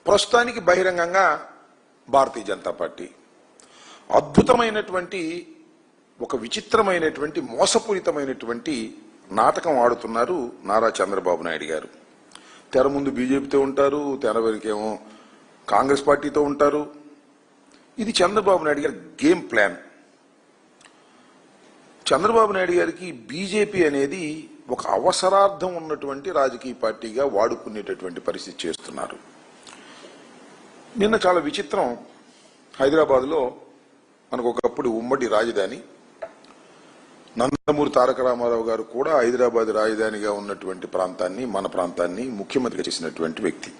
ప్రస్తుతానికి బహిరంగంగా భారతీయ జనతా పార్టీ అద్భుతమైనటువంటి ఒక విచిత్రమైనటువంటి మోసపూరితమైనటువంటి నాటకం ఆడుతున్నారు నారా చంద్రబాబు నాయుడు గారు. తెర ముందు బీజేపీతో ఉంటారు, తెర వెనుకేమో కాంగ్రెస్ పార్టీతో ఉంటారు. ఇది చంద్రబాబు నాయుడు గారి గేమ్ ప్లాన్. చంద్రబాబు నాయుడు గారికి బీజేపీ అనేది ఒక అవసరార్థం ఉన్నటువంటి రాజకీయ పార్టీగా వాడుకునేటటువంటి పరిస్థితి చేస్తున్నారు. నిన్న చాలా విచిత్రం, హైదరాబాద్లో మనకు ఒకప్పుడు ఉమ్మడి రాజధాని, నందమూరి తారక రామారావు గారు కూడా హైదరాబాద్ రాజధానిగా ఉన్నటువంటి ప్రాంతాన్ని, మన ప్రాంతాన్ని ముఖ్యమంత్రిగా చేసినటువంటి వ్యక్తి.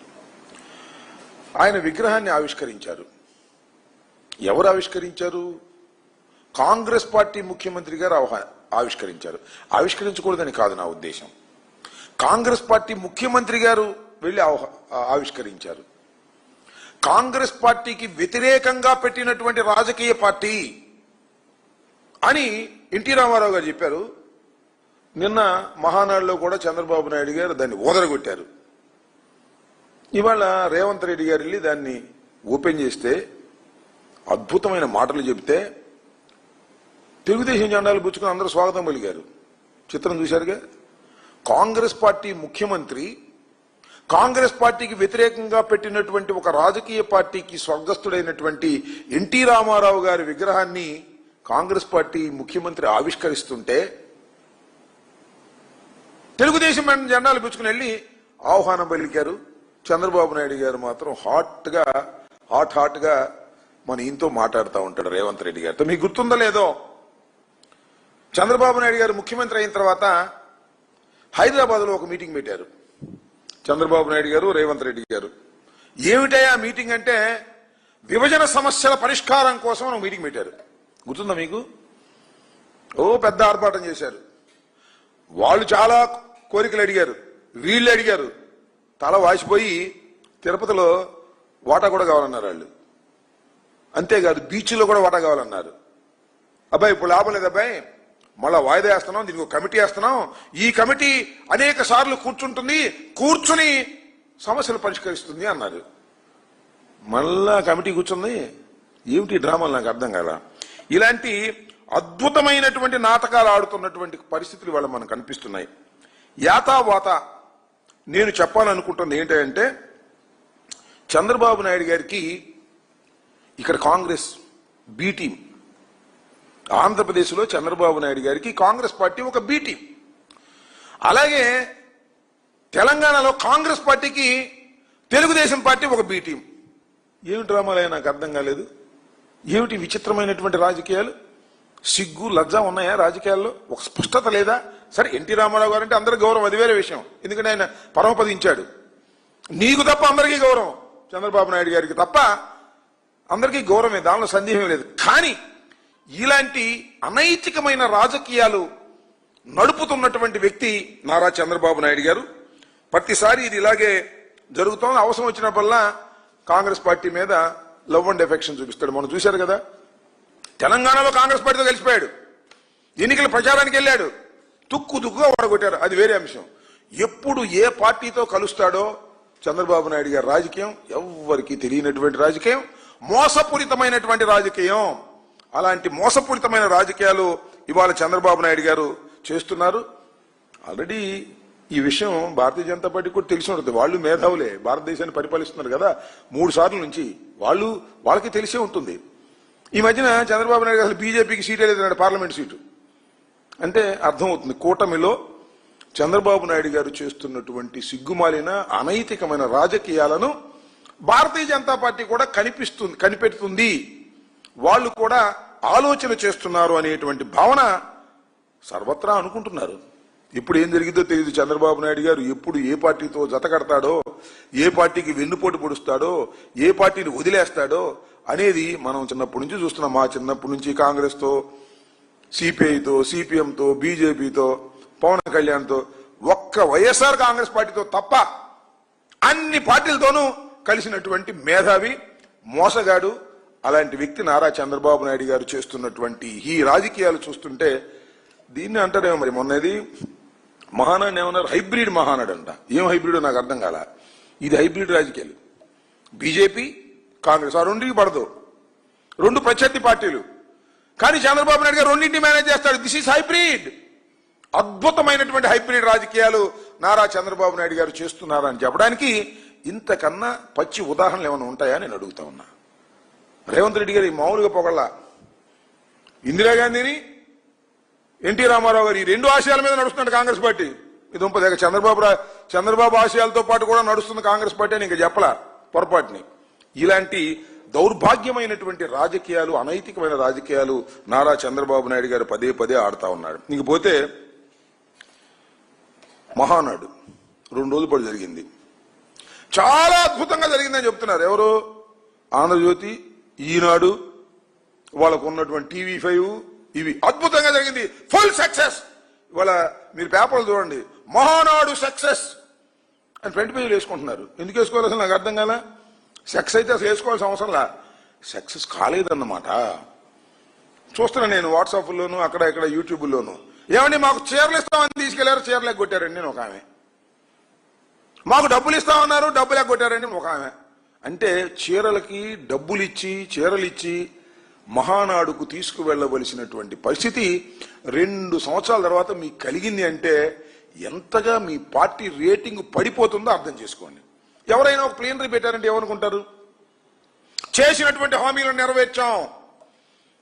ఆయన విగ్రహాన్ని ఆవిష్కరించారు. ఎవరు ఆవిష్కరించారు? కాంగ్రెస్ పార్టీ ముఖ్యమంత్రి గారు ఆవిష్కరించారు. ఆవిష్కరించకూడదని కాదు నా ఉద్దేశం. కాంగ్రెస్ పార్టీ ముఖ్యమంత్రి గారు వెళ్లి ఆవిష్కరించారు. కాంగ్రెస్ పార్టీకి వ్యతిరేకంగా పెట్టినటువంటి రాజకీయ పార్టీ అని ఎన్టీ రామారావు గారు చెప్పారు. నిన్న మహానాడులో కూడా చంద్రబాబు నాయుడు గారు దాన్ని ఓదరగొట్టారు. ఇవాళ రేవంత్ రెడ్డి గారు వెళ్ళి దాన్ని ఓపెన్ చేస్తే అద్భుతమైన మాటలు చెబితే తెలుగుదేశం జెండాలు పుచ్చుకుని అందరూ స్వాగతం పలికారు. చిత్రం చూశారుగా. కాంగ్రెస్ పార్టీ ముఖ్యమంత్రి కాంగ్రెస్ పార్టీకి వ్యతిరేకంగా పెట్టినటువంటి ఒక రాజకీయ పార్టీకి స్వర్గస్థుడైనటువంటి ఎన్టీ రామారావు గారి విగ్రహాన్ని కాంగ్రెస్ పార్టీ ముఖ్యమంత్రి ఆవిష్కరిస్తుంటే తెలుగుదేశం జెండాలు పుచ్చుకుని వెళ్ళి ఆహ్వానం పలికారు. చంద్రబాబు నాయుడు గారు మాత్రం హాట్ గా మన ఈయనతో మాట్లాడుతూ ఉంటాడు రేవంత్ రెడ్డి గారితో. మీకు గుర్తుందో లేదో, చంద్రబాబు నాయుడు గారు ముఖ్యమంత్రి అయిన తర్వాత హైదరాబాద్ లో ఒక మీటింగ్ పెట్టారు. చంద్రబాబు నాయుడు గారు, రేవంత్ రెడ్డి గారు. ఏమిటయా మీటింగ్ అంటే విభజన సమస్యల పరిష్కారం కోసం ఒక మీటింగ్ పెట్టారు. గుర్తుందా మీకు? పెద్ద ఆర్భాటం చేశారు. వాళ్ళు చాలా కోరికలు అడిగారు, వీళ్ళు అడిగారు. తల వాసిపోయి తిరుపతిలో వాటా కూడా కావాలన్నారు వాళ్ళు. అంతేకాదు బీచ్లో కూడా వాటా కావాలన్నారు. అబ్బాయి ఇప్పుడు లాభం లేదు అబ్బాయి, మళ్ళా వాయిదా వేస్తున్నాం, దీనికి ఒక కమిటీ వేస్తున్నాం, ఈ కమిటీ అనేక సార్లు కూర్చుని సమస్యలు పరిష్కరిస్తుంది అన్నారు. మళ్ళా కమిటీ కూర్చుంది. ఏమిటి డ్రామాలు నాకు అర్థం కాల. ఇలాంటి అద్భుతమైనటువంటి నాటకాలు ఆడుతున్నటువంటి పరిస్థితులు ఇవాళ మనకు కనిపిస్తున్నాయి. యాతావాత నేను చెప్పాలనుకుంటుంది ఏంటంటే, చంద్రబాబు నాయుడు గారికి ఇక్కడ కాంగ్రెస్ బి టీం, ఆంధ్రప్రదేశ్లో చంద్రబాబు నాయుడు గారికి కాంగ్రెస్ పార్టీ ఒక బి టీం. అలాగే తెలంగాణలో కాంగ్రెస్ పార్టీకి తెలుగుదేశం పార్టీ ఒక బి టీం. ఏమిటి డ్రామాలే నాకు అర్థం కాలేదు. ఏమిటి విచిత్రమైనటువంటి రాజకీయాలు? సిగ్గు లజ్జ ఉన్నాయా రాజకీయాల్లో? ఒక స్పష్టత లేదా? సరే, ఎన్టీ రామారావు గారు అంటే అందరికి గౌరవం, అది వేరే విషయం. ఎందుకంటే ఆయన పరమపదించాడు. నీకు తప్ప అందరికీ గౌరవం, చంద్రబాబు నాయుడు గారికి తప్ప అందరికీ గౌరవమే, దానిలో సందేహం లేదు. కానీ ఇలాంటి అనైతికమైన రాజకీయాలు నడుపుతున్నటువంటి వ్యక్తి నారా చంద్రబాబు నాయుడు గారు. ప్రతిసారి ఇది ఇలాగే జరుగుతోంది. అవసరం వచ్చినప్పుడల్లా కాంగ్రెస్ పార్టీ మీద లవ్ అండ్ ఎఫెక్షన్ చూపిస్తాడు. మనం చూశారు కదా, తెలంగాణలో కాంగ్రెస్ పార్టీతో కలిసిపోయాడు, ఎన్నికల ప్రచారానికి వెళ్ళాడు, తుక్కుగా ఓడగొట్టారు, అది వేరే అంశం. ఎప్పుడు ఏ పార్టీతో కలుస్తాడో చంద్రబాబు నాయుడు గారి రాజకీయం ఎవ్వరికీ తెలియనటువంటి రాజకీయం, మోసపూరితమైనటువంటి రాజకీయం. అలాంటి మోసపూరితమైన రాజకీయాలు ఇవాళ చంద్రబాబు నాయుడు గారు చేస్తున్నారు. ఆల్రెడీ ఈ విషయం భారతీయ జనతా పార్టీ కూడా తెలిసి ఉంటుంది. వాళ్ళు మేధావులే, భారతదేశాన్ని పరిపాలిస్తున్నారు కదా 3 సార్లు నుంచి, వాళ్ళకి తెలిసే ఉంటుంది. ఈ మధ్యన చంద్రబాబు నాయుడు అసలు బీజేపీకి సీటే లేదన్నాడు, పార్లమెంట్ సీటు. అంటే అర్థమవుతుంది, కూటమిలో చంద్రబాబు నాయుడు గారు చేస్తున్నటువంటి సిగ్గుమాలిన అనైతికమైన రాజకీయాలను భారతీయ జనతా పార్టీ కూడా కనిపెడుతుంది, వాళ్ళు కూడా ఆలోచన చేస్తున్నారు అనేటువంటి భావన సర్వత్రా అనుకుంటున్నారు. ఇప్పుడు ఏం జరిగిందో తెలియదు. చంద్రబాబు నాయుడు గారు ఎప్పుడు ఏ పార్టీతో జత కడతాడో, ఏ పార్టీకి వెన్నుపోటు పొడుస్తాడో, ఏ పార్టీని వదిలేస్తాడో అనేది మనం చిన్నప్పటి నుంచి చూస్తున్నాం. మా చిన్నప్పటి నుంచి కాంగ్రెస్తో, సిపిఐతో, సిపిఎంతో, బీజేపీతో, పవన్ కళ్యాణ్తో, ఒక్క వైఎస్ఆర్ కాంగ్రెస్ పార్టీతో తప్ప అన్ని పార్టీలతోనూ కలిసినటువంటి మేధావి, మోసగాడు అలాంటి వ్యక్తి నారా చంద్రబాబు నాయుడు గారు చేస్తున్నటువంటి ఈ రాజకీయాలు చూస్తుంటే దీన్ని అంటారేమో. మరి మొన్నది మహానాడు ఏమన్నారు, హైబ్రిడ్ మహానాడు అంట. ఏం హైబ్రిడ్ నాకు అర్థం కాల. ఇది హైబ్రిడ్ రాజకీయాలు. బీజేపీ కాంగ్రెస్, ఆ రెండుకి పడదు, రెండు ప్రత్యర్థి పార్టీలు. కానీ చంద్రబాబు నాయుడు గారు రెండింటిని మేనేజ్ చేస్తాడు. This is hybrid. అద్భుతమైనటువంటి హైబ్రిడ్ రాజకీయాలు నారా చంద్రబాబు నాయుడు గారు చేస్తున్నారని చెప్పడానికి ఇంతకన్నా పచ్చి ఉదాహరణలు ఏమైనా ఉంటాయా నేను అడుగుతా ఉన్నా. రేవంత్ రెడ్డి గారు మామూలుగా పొగళ్ళ, ఇందిరాగాంధీని ఎన్టీ రామారావు గారు ఈ రెండు ఆశయాల మీద నడుస్తున్నాడు కాంగ్రెస్ పార్టీ. ఇది ఉంపదేక చంద్రబాబు ఆశయాలతో పాటు కూడా నడుస్తుంది కాంగ్రెస్ పార్టీ అని ఇంకా చెప్పలా పొరపాటుని. ఇలాంటి దౌర్భాగ్యమైనటువంటి రాజకీయాలు, అనైతికమైన రాజకీయాలు నారా చంద్రబాబు నాయుడు గారు పదే పదే ఆడుతా ఉన్నాడు. ఇంకపోతే మహానాడు 2 రోజుల పాటు జరిగింది, చాలా అద్భుతంగా జరిగిందని చెప్తున్నారు. ఎవరు? ఆంధ్రజ్యోతి, ఈనాడు, వాళ్ళకు ఉన్నటువంటి TV5 ఇవి అద్భుతంగా జరిగింది, ఫుల్ సక్సెస్. ఇవాళ మీరు పేపర్లు చూడండి, మహానాడు సక్సెస్ అని ఫ్రంట్ పేజీలు వేసుకుంటున్నారు. ఎందుకు వేసుకోవాలి అసలు నాకు అర్థం కాలే. సెక్స్ అయితే అసలు వేసుకోవాల్సిన అవసరంలా, సక్సెస్ కాలేదన్నమాట. చూస్తున్నా నేను వాట్సాప్లోను, అక్కడ ఇక్కడ యూట్యూబ్లోను. ఏమండి మాకు చీరలు ఇస్తామని తీసుకెళ్లారు, చీరలేక కొట్టారండి నేను ఒక ఆమె. మాకు డబ్బులు ఇస్తామన్నారు, డబ్బులేక కొట్టారండి ఒక ఆమె. అంటే చీరలకి డబ్బులు ఇచ్చి, చీరలు ఇచ్చి మహానాడుకు తీసుకువెళ్లవలసినటువంటి పరిస్థితి 2 సంవత్సరాల తర్వాత మీకు కలిగింది అంటే ఎంతగా మీ పార్టీ రేటింగ్ పడిపోతుందో అర్థం చేసుకోండి. ఎవరైనా ఒక ప్లీనరీ పెట్టారంటే ఏమనుకుంటారు? చేసినటువంటి హామీలను నెరవేర్చాం,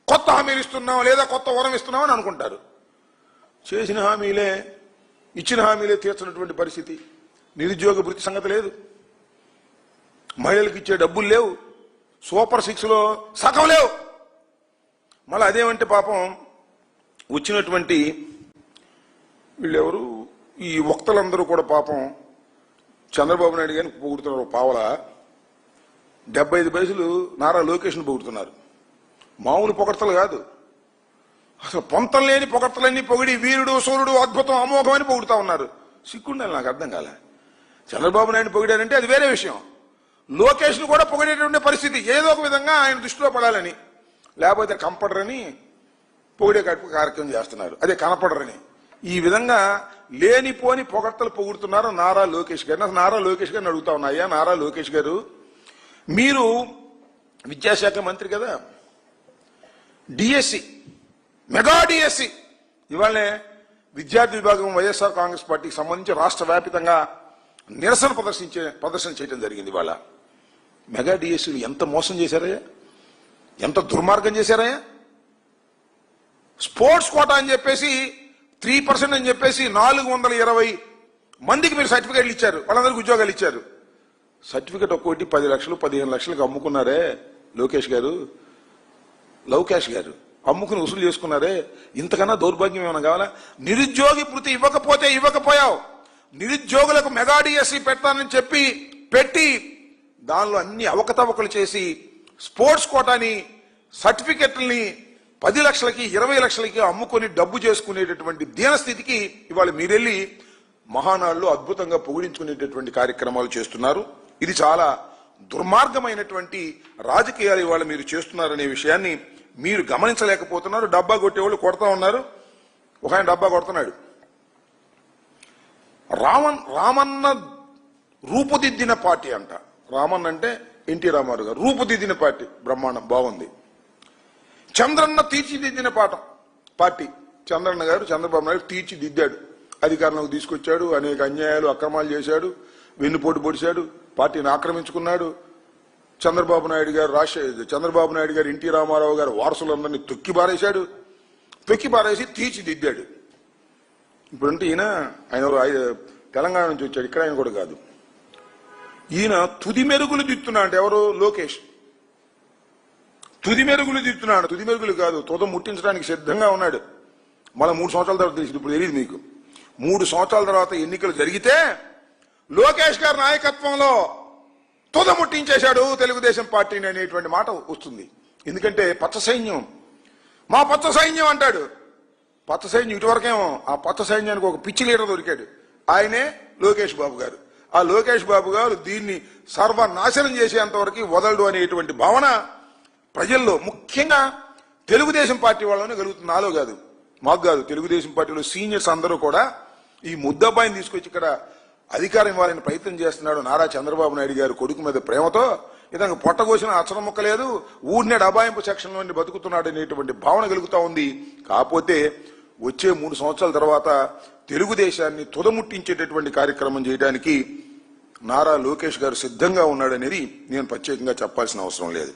కొత్త హామీలు ఇస్తున్నాం లేదా కొత్త వరం ఇస్తున్నాం అని అనుకుంటారు. చేసిన హామీలే, ఇచ్చిన హామీలే తీర్చినటువంటి పరిస్థితి. నిరుద్యోగ భృతి సంగతి లేదు, మహిళలకు ఇచ్చే డబ్బులు లేవు, సూపర్ 6లో సగం లేవు. మళ్ళీ అదేమంటే పాపం వచ్చినటువంటి వీళ్ళెవరు, ఈ వక్తలందరూ కూడా పాపం చంద్రబాబు నాయుడు గారిని పొగుడుతున్నారు. పావల 75 పైసలు నారా లోకేష్ను పొగుడుతున్నారు. మామూలు పొగడ్తలు కాదు, అసలు పొంతం లేని పొగడ్తలన్నీ పొగిడి వీరుడు, సూర్యుడు, అద్భుతం, అమోఘం అని పొగుడుతా ఉన్నారు. సిగ్గుండాలి, నాకు అర్థం కాలే. చంద్రబాబు నాయుడు పొగిడారంటే అది వేరే విషయం, లోకేష్ను కూడా పొగిడేటువంటి పరిస్థితి ఏదో ఒక విధంగా ఆయన దృష్టిలో పడాలని, లేకపోతే కంపడరని పొగిడే కార్యక్రమం చేస్తున్నారు, అదే కనపడరని. ఈ విధంగా లేనిపోని పొగడ్తలు పొగుడుతున్నారు నారా లోకేష్ గారిని. నారా లోకేష్ గారిని అడుగుతా ఉన్నాయా, నారా లోకేష్ గారు మీరు విద్యాశాఖ మంత్రి కదా, డిఎస్సి, మెగా డిఎస్సి ఇవాళనే విద్యార్థి విభాగం వైఎస్ఆర్ కాంగ్రెస్ పార్టీకి సంబంధించి రాష్ట్ర వ్యాప్తంగా నిరసన ప్రదర్శన చేయడం జరిగింది. ఇవాళ మెగా డిఎస్సీలు ఎంత మోసం చేశారయ్యా, ఎంత దుర్మార్గం చేశారయ్యా. స్పోర్ట్స్ కోటా అని చెప్పేసి 3% అని చెప్పేసి 420 మందికి మీరు సర్టిఫికేట్లు ఇచ్చారు, వాళ్ళందరికీ ఉద్యోగాలు ఇచ్చారు. సర్టిఫికేట్ ఒక్కోటి 10 లక్షలు 15 లక్షలకు అమ్ముకున్నారే లోకేష్ గారు, లవకేష్ గారు, అమ్ముకుని వసూలు చేసుకున్నారే. ఇంతకన్నా దౌర్భాగ్యం ఏమైనా కావాలా? నిరుద్యోగి భృతి ఇవ్వకపోయావు, నిరుద్యోగులకు మెగా డిఎస్సీ పెడతానని చెప్పి పెట్టి దానిలో అన్ని అవకతవకలు చేసి స్పోర్ట్స్ కోటాని, సర్టిఫికెట్లని 10 లక్షలకి 20 లక్షలకి అమ్ముకొని డబ్బు చేసుకునేటటువంటి దీనస్థితికి ఇవాళ మీరెళ్ళి మహానాడులో అద్భుతంగా పొగిడించుకునేటటువంటి కార్యక్రమాలు చేస్తున్నారు. ఇది చాలా దుర్మార్గమైనటువంటి రాజకీయాలు ఇవాళ మీరు చేస్తున్నారనే విషయాన్ని మీరు గమనించలేకపోతున్నారు. డబ్బా కొట్టేవాళ్ళు కొడతా ఉన్నారు. ఒక ఆయన డబ్బా కొడుతున్నాడు. రామన్న రూపుదిద్దిన పార్టీ అంట. రామన్ అంటే ఎన్టీ రామారావు గారు, రూపుదిద్దిన పార్టీ, బ్రహ్మాండం, బాగుంది. చంద్రన్న తీర్చిదిద్దిన పార్టీ. చంద్రన్న గారు చంద్రబాబు నాయుడు తీర్చిదిద్దాడు, అధికారంలోకి తీసుకొచ్చాడు, అనేక అన్యాయాలు అక్రమాలు చేశాడు, వెన్నుపోటు పొడిచాడు, పార్టీని ఆక్రమించుకున్నాడు. చంద్రబాబు నాయుడు గారు ఎన్టీ రామారావు గారు వారసులందరినీ తొక్కి పారేసి తీర్చిదిద్దాడు. ఇప్పుడంటే ఆయన తెలంగాణ నుంచి వచ్చాడు, ఇక్కడ ఆయన కూడా కాదు. ఈయన తుది మెరుగులు దిద్దుతున్నా అంటే ఎవరు? లోకేష్. తుది మెరుగులు దిద్దుతున్నాడు, తుది మెరుగులు కాదు, తుద ముట్టించడానికి సిద్ధంగా ఉన్నాడు. మళ్ళీ 3 సంవత్సరాల తర్వాత తెలిసింది, ఇప్పుడు తెలియదు మీకు. 3 సంవత్సరాల తర్వాత ఎన్నికలు జరిగితే లోకేష్ గారి నాయకత్వంలో తుద ముట్టించేశాడు తెలుగుదేశం పార్టీని అనేటువంటి మాట వస్తుంది. ఎందుకంటే పచ్చ సైన్యం, మా పచ్చ సైన్యం అంటాడు. పచ్చ సైన్యం ఇటువరకేమో, ఆ పచ్చ సైన్యానికి ఒక పిచ్చి లీడర్ దొరికాడు, ఆయనే లోకేష్ బాబు గారు. ఆ లోకేష్ బాబు గారు దీన్ని సర్వనాశనం చేసేంతవరకు వదలడు అనేటువంటి భావన ప్రజల్లో, ముఖ్యంగా తెలుగుదేశం పార్టీ వాళ్ళనే కలుగుతుంది. నాలో కాదు, మాకు కాదు, తెలుగుదేశం పార్టీలో సీనియర్స్ అందరూ కూడా ఈ ముద్దబ్బాయిని తీసుకొచ్చి ఇక్కడ అధికారం ఇవ్వాలని ప్రయత్నం చేస్తున్నాడు నారా చంద్రబాబు నాయుడు గారు కొడుకు మీద ప్రేమతో. ఇతనికి పొట్టగోసిన అచ్చరం ముక్క లేదు, ఊరినే డబాయింపు సెక్షన్ నుండి బతుకుతున్నాడు అనేటువంటి భావన కలుగుతా ఉంది. కాకపోతే వచ్చే 3 సంవత్సరాల తర్వాత తెలుగుదేశాన్ని తుదముట్టించేటటువంటి కార్యక్రమం చేయడానికి నారా లోకేష్ గారు సిద్ధంగా ఉన్నాడనేది నేను ప్రత్యేకంగా చెప్పాల్సిన అవసరం లేదు.